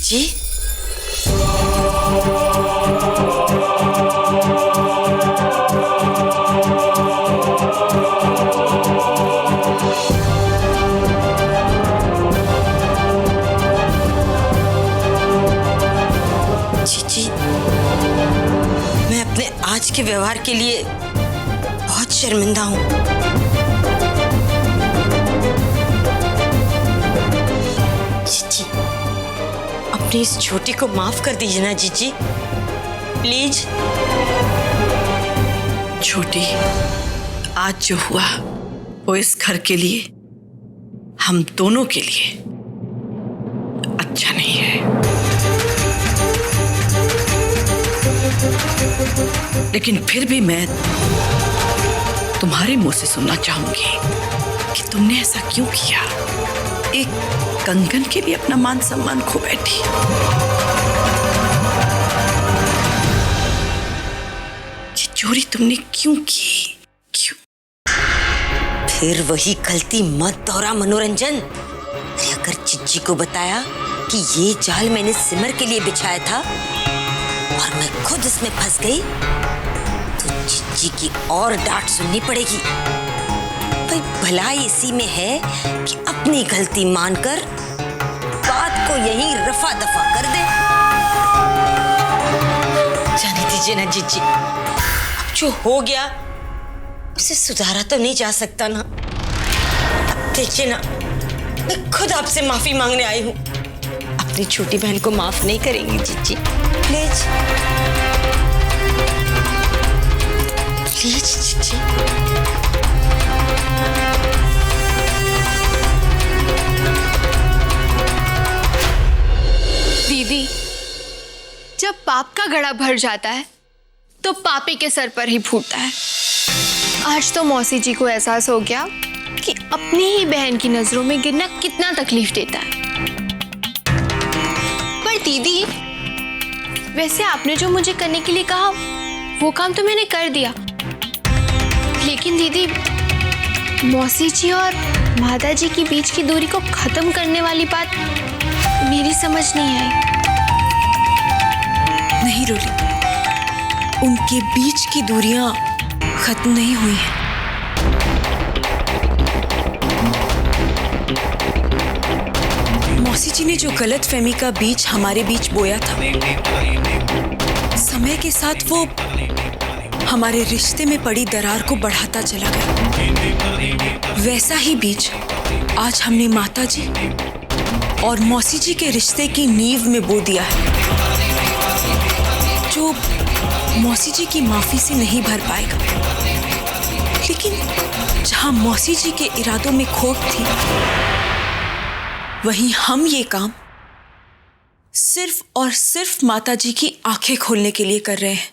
चिच्ची, चिच्ची, मैं अपने आज के व्यवहार के लिए बहुत शर्मिंदा हूँ। चिच्ची, अपनी इस छोटी को माफ कर दीजिए ना जीजी, प्लीज। छोटी, आज जो हुआ वो इस घर के लिए, हम दोनों के लिए अच्छा नहीं है। लेकिन फिर भी मैं तुम्हारे मुंह से सुनना चाहूंगी कि तुमने ऐसा क्यों किया। एक कंगन के लिए अपना मान सम्मान खो बैठी। ये चोरी तुमने क्यों की? क्यों? फिर वही गलती मत दोहरा मनोरंजन। अरे अगर चिच्ची को बताया कि ये जाल मैंने सिमर के लिए बिछाया था और मैं खुद इसमें फंस गई, तो चिच्ची की और डांट सुननी पड़ेगी। भाई भलाई इसी में है कि अपनी गलती मानकर बात को यहीं रफा दफा कर दे। जाने दीजिए ना जीजी, अब जो हो गया उसे सुधारा तो नहीं जा सकता ना। अब देखिए ना, मैं खुद आपसे माफी मांगने आई हूँ। अपनी छोटी बहन को माफ नहीं करेंगी जीजी, प्लीज प्लीज जीजी। दीदी, जब पाप का घड़ा भर जाता है तो पापी के सर पर ही फूटता है। आज तो मौसी जी को एहसास हो गया कि अपनी ही बहन की नजरों में गिरना कितना तकलीफ देता है। पर दीदी, वैसे आपने जो मुझे करने के लिए कहा वो काम तो मैंने कर दिया, लेकिन दीदी मौसी जी और माता जी के बीच की दूरी को खत्म करने वाली बात मेरी समझ नहीं आई। नहीं रोली, उनके बीच की दूरियां खत्म नहीं हुई हैं। मौसी जी ने जो गलतफहमी का बीज हमारे बीच बोया था, समय के साथ वो हमारे रिश्ते में पड़ी दरार को बढ़ाता चला गया। वैसा ही बीज आज हमने माता जी और मौसी जी के रिश्ते की नींव में बो दिया है, जो मौसी जी की माफी से नहीं भर पाएगा। लेकिन जहां मौसी जी के इरादों में खोट थी, वहीं हम ये काम सिर्फ और सिर्फ माता जी की आंखें खोलने के लिए कर रहे हैं।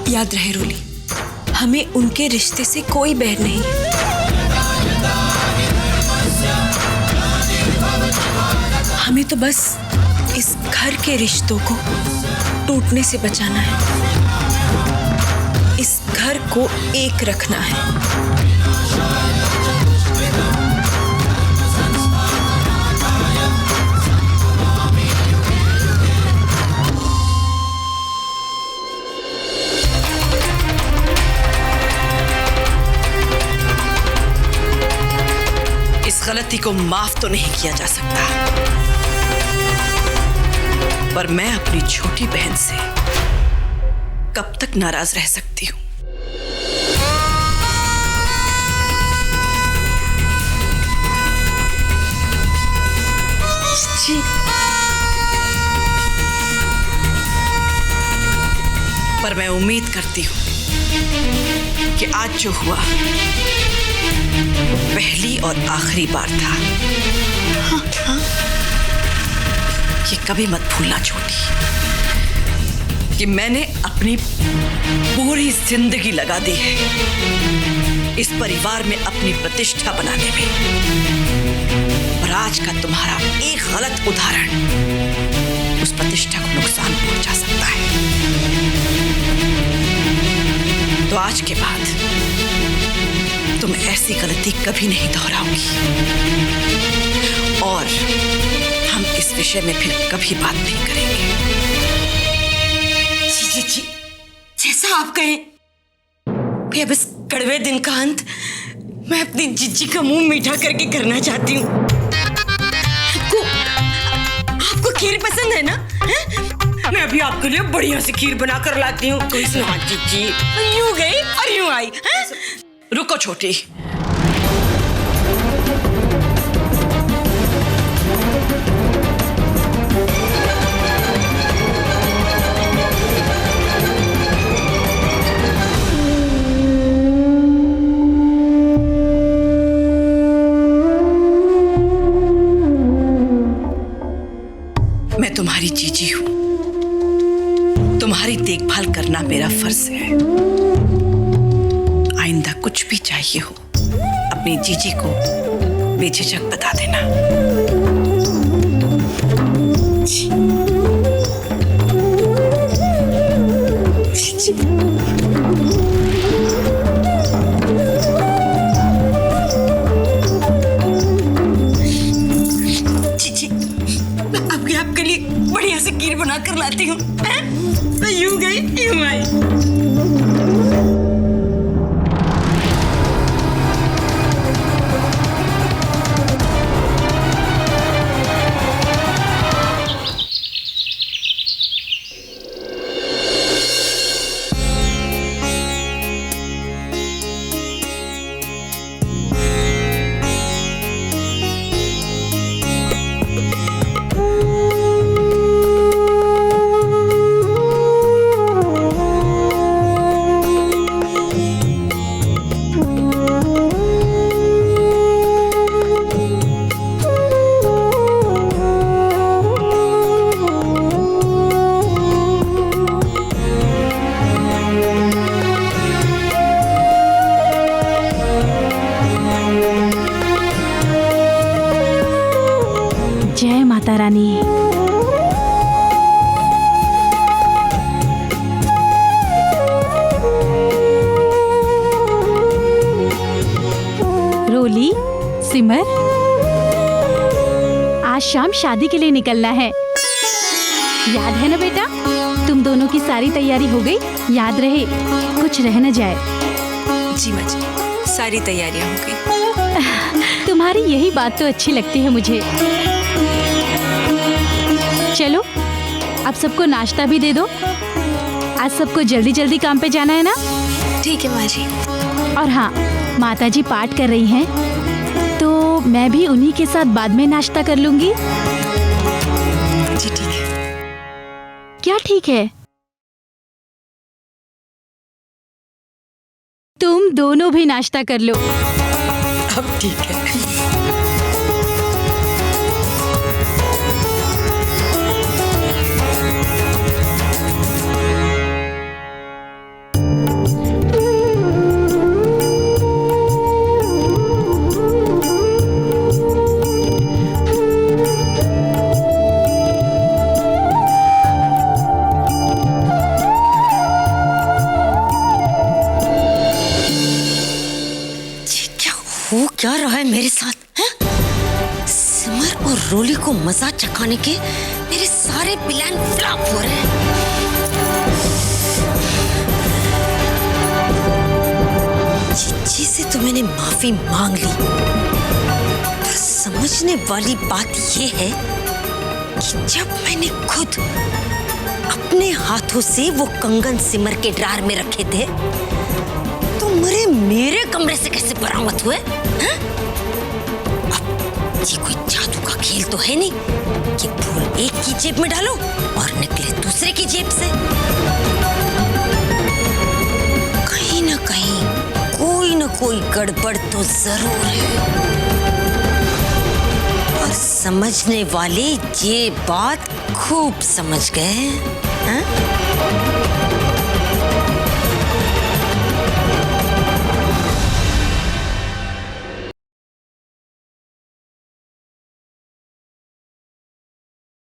याद रहे रोली, हमें उनके रिश्ते से कोई बैर नहीं है। हमें तो बस इस घर के रिश्तों को टूटने से बचाना है, इस घर को एक रखना है। इस गलती को माफ तो नहीं किया जा सकता, पर मैं अपनी छोटी बहन से कब तक नाराज रह सकती हूँ। जी, पर मैं उम्मीद करती हूँ कि आज जो हुआ पहली और आखिरी बार था। हाँ, हाँ। ये कभी मत भूलना छोटी, कि मैंने अपनी पूरी जिंदगी लगा दी है इस परिवार में अपनी प्रतिष्ठा बनाने में, और आज का तुम्हारा एक गलत उदाहरण उस प्रतिष्ठा को नुकसान पहुंचा सकता है। तो आज के बाद तुम ऐसी गलती कभी नहीं दोहराओगी और हम इस विषय में फिर कभी बात नहीं करेंगे। जी जी, जैसा आप कहें। भाई अब इस कड़वे दिन का अंत मैं अपनी जीजी का मुंह मीठा करके करना चाहती हूँ। आपको खीर पसंद है ना? है? मैं अभी आपके लिए बढ़िया सी खीर बना कर लाती हूँ। कोई सुना जीजी, यूं गई और यूं आई। है? रुको छोटी, मैं तुम्हारी जीजी हूं, तुम्हारी देखभाल करना मेरा फर्ज है। आइंदा कुछ भी चाहिए हो अपनी जीजी को बेझिझक बता देना। जीजी, मैं अभी आपके लिए बढ़िया से खीर बना कर लाती हूँ। मैं यूं गई यूं आई। जय माता रानी। रोली, सिमर, आज शाम शादी के लिए निकलना है। याद है ना बेटा? तुम दोनों की सारी तैयारी हो गई? याद रहे कुछ रह न जाए। जी माँ जी, सारी तैयारियां हो गई। तुम्हारी यही बात तो अच्छी लगती है मुझे। चलो अब सबको नाश्ता भी दे दो। आज सबको जल्दी जल्दी काम पे जाना है ना? ठीक है माँ जी। और हाँ, माता जी पाठ कर रही हैं, तो मैं भी उन्हीं के साथ बाद में नाश्ता कर लूंगी। जी ठीक है। क्या ठीक है? तुम दोनों भी नाश्ता कर लो। अब ठीक है। हो क्या रहा है मेरे साथ? है? सिमर और रोली को मजा चखाने के मेरे सारे प्लान फ्लॉप हो रहे हैं। जीजी से तो मैंने माफी मांग ली, पर समझने वाली बात ये है कि जब मैंने खुद अपने हाथों से वो कंगन सिमर के ड्रार में रखे थे, तो मेरे कमरे से कैसे बरामद हुए? हैं? अब ये कोई जादू का खेल तो है नहीं कि फूल एक की जेब में डालो और निकले दूसरे की जेब से। कहीं ना कोई गड़बड़ तो जरूर है, और समझने वाले ये बात खूब समझ गए हैं।